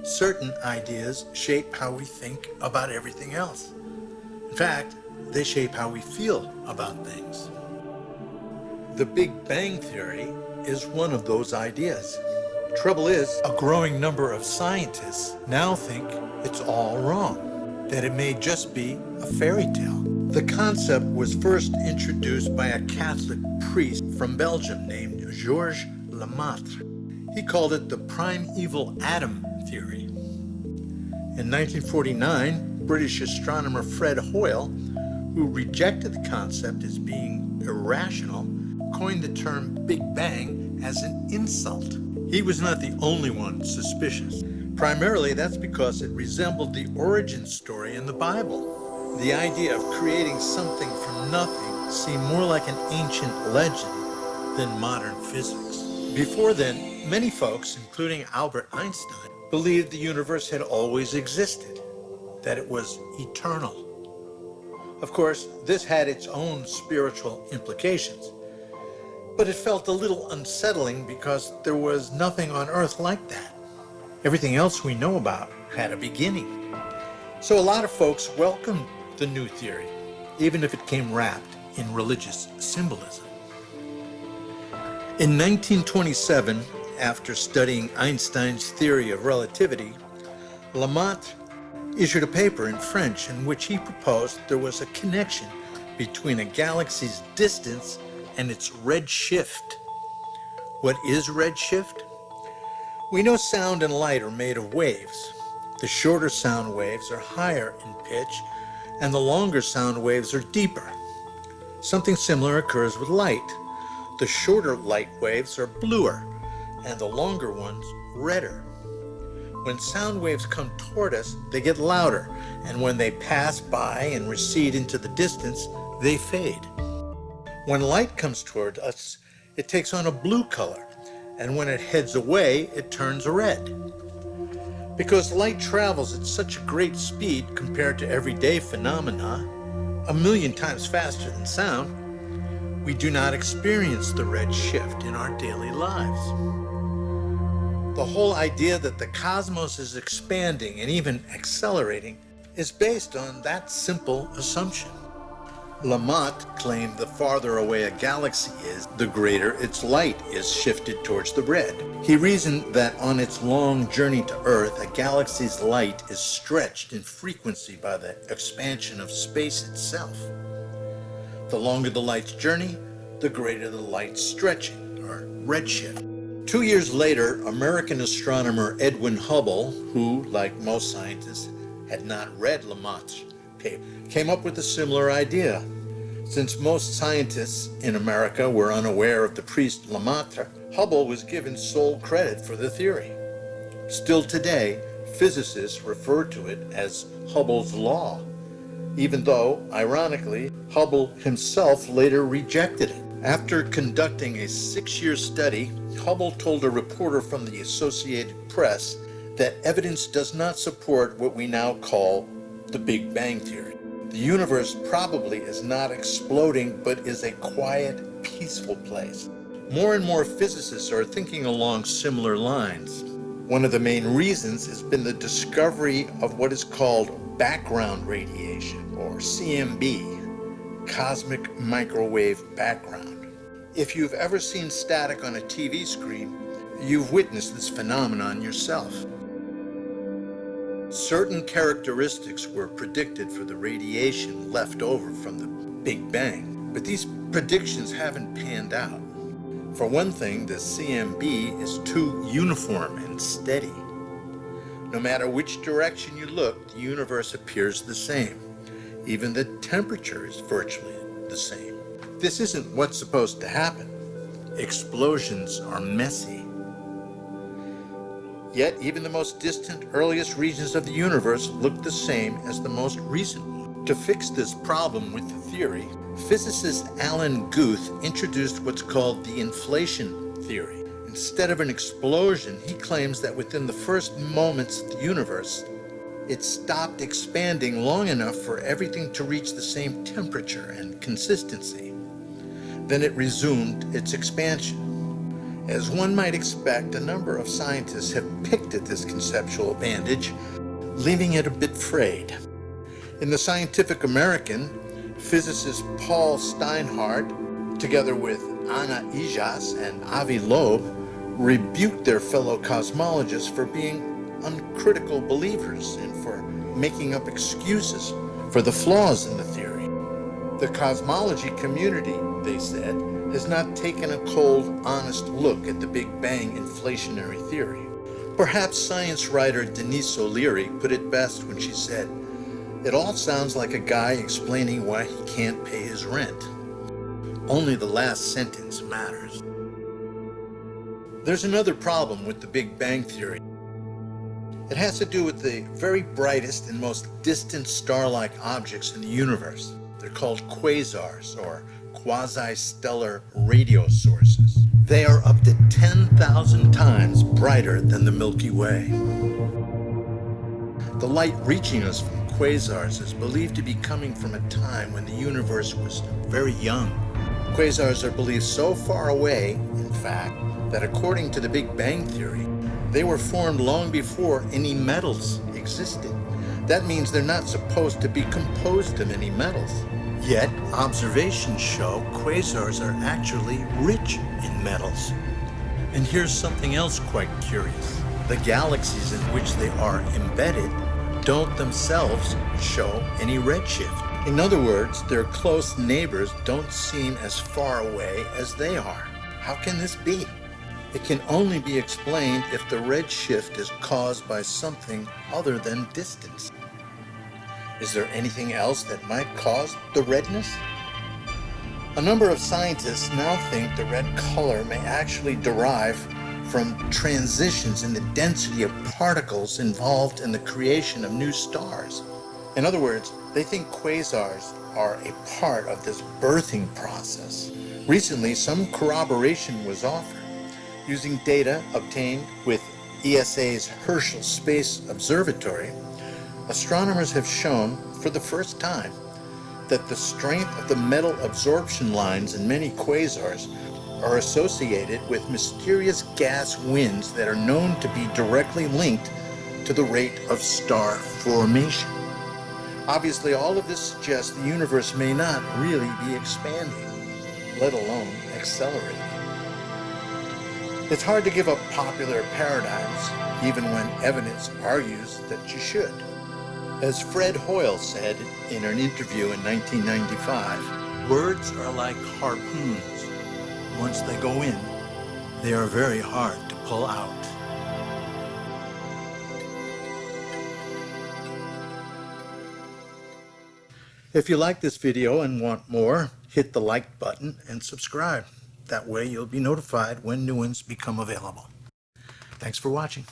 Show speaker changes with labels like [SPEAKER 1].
[SPEAKER 1] Certain ideas shape how we think about everything else. In fact, they shape how we feel about things. The Big Bang Theory is one of those ideas. Trouble is, a growing number of scientists now think it's all wrong, that it may just be a fairy tale. The concept was first introduced by a Catholic priest from Belgium named Georges Lemaitre. He called it the primeval atom theory. In 1949, British astronomer Fred Hoyle, who rejected the concept as being irrational, coined the term Big Bang as an insult. He was not the only one suspicious. Primarily, that's because it resembled the origin story in the Bible. The idea of creating something from nothing seemed more like an ancient legend than modern physics. Before then, many folks, including Albert Einstein, believed the universe had always existed, that it was eternal. Of course, this had its own spiritual implications, but it felt a little unsettling because there was nothing on Earth like that. Everything else we know about had a beginning. So a lot of folks welcomed the new theory, even if it came wrapped in religious symbolism. In 1927, after studying Einstein's theory of relativity, Lemaitre issued a paper in French in which he proposed there was a connection between a galaxy's distance and its redshift. What is redshift? We know sound and light are made of waves. The shorter sound waves are higher in pitch, and the longer sound waves are deeper. Something similar occurs with light. The shorter light waves are bluer, and the longer ones redder. When sound waves come toward us, they get louder, and when they pass by and recede into the distance, they fade. When light comes toward us, it takes on a blue color, and when it heads away, it turns red. Because light travels at such a great speed compared to everyday phenomena, 1,000,000 times faster than sound, we do not experience the red shift in our daily lives. The whole idea that the cosmos is expanding and even accelerating is based on that simple assumption. Lemaitre claimed the farther away a galaxy is, the greater its light is shifted towards the red. He reasoned that on its long journey to Earth, a galaxy's light is stretched in frequency by the expansion of space itself. The longer the light's journey, the greater the light's stretching, or redshift. 2 years later, American astronomer Edwin Hubble, who, like most scientists, had not read Lemaitre's paper, came up with a similar idea. Since most scientists in America were unaware of the priest Lemaitre, Hubble was given sole credit for the theory. Still today, physicists refer to it as Hubble's law, even though, ironically, Hubble himself later rejected it. After conducting a 6-year study, Hubble told a reporter from the Associated Press that evidence does not support what we now call the Big Bang Theory. The universe probably is not exploding, but is a quiet, peaceful place. More and more physicists are thinking along similar lines. One of the main reasons has been the discovery of what is called background radiation, or CMB, cosmic microwave background. If you've ever seen static on a TV screen, you've witnessed this phenomenon yourself. Certain characteristics were predicted for the radiation left over from the Big Bang, but these predictions haven't panned out. For one thing, the CMB is too uniform and steady. No matter which direction you look, the universe appears the same. Even the temperature is virtually the same. This isn't what's supposed to happen. Explosions are messy. Yet even the most distant, earliest regions of the universe look the same as the most recent one. To fix this problem with the theory, physicist Alan Guth introduced what's called the inflation theory. Instead of an explosion, he claims that within the first moments of the universe, it stopped expanding long enough for everything to reach the same temperature and consistency. Then it resumed its expansion. As one might expect, a number of scientists have picked at this conceptual bandage, leaving it a bit frayed. In the Scientific American, physicist Paul Steinhardt, together with Ana Ijas and Avi Loeb, rebuked their fellow cosmologists for being uncritical believers and for making up excuses for the flaws in the theory. The cosmology community, they said, has not taken a cold, honest look at the Big Bang inflationary theory. Perhaps science writer Denise O'Leary put it best when she said, "It all sounds like a guy explaining why he can't pay his rent. Only the last sentence matters." There's another problem with the Big Bang theory. It has to do with the very brightest and most distant star-like objects in the universe. They're called quasars, or quasi-stellar radio sources. They are up to 10,000 times brighter than the Milky Way. The light reaching us from quasars is believed to be coming from a time when the universe was very young. Quasars are believed so far away, in fact, that according to the Big Bang theory, they were formed long before any metals existed. That means they're not supposed to be composed of any metals. Yet, observations show quasars are actually rich in metals. And here's something else quite curious. The galaxies in which they are embedded don't themselves show any redshift. In other words, their close neighbors don't seem as far away as they are. How can this be? It can only be explained if the redshift is caused by something other than distance. Is there anything else that might cause the redness? A number of scientists now think the red color may actually derive from transitions in the density of particles involved in the creation of new stars. In other words, they think quasars are a part of this birthing process. Recently, some corroboration was offered. Using data obtained with ESA's Herschel Space Observatory, astronomers have shown for the first time that the strength of the metal absorption lines in many quasars are associated with mysterious gas winds that are known to be directly linked to the rate of star formation. Obviously, all of this suggests the universe may not really be expanding, let alone accelerating. It's hard to give up popular paradigms, even when evidence argues that you should. As Fred Hoyle said in an interview in 1995, words are like harpoons. Once they go in, they are very hard to pull out. If you like this video and want more, hit the like button and subscribe. That way you'll be notified when new ones become available. Thanks for watching.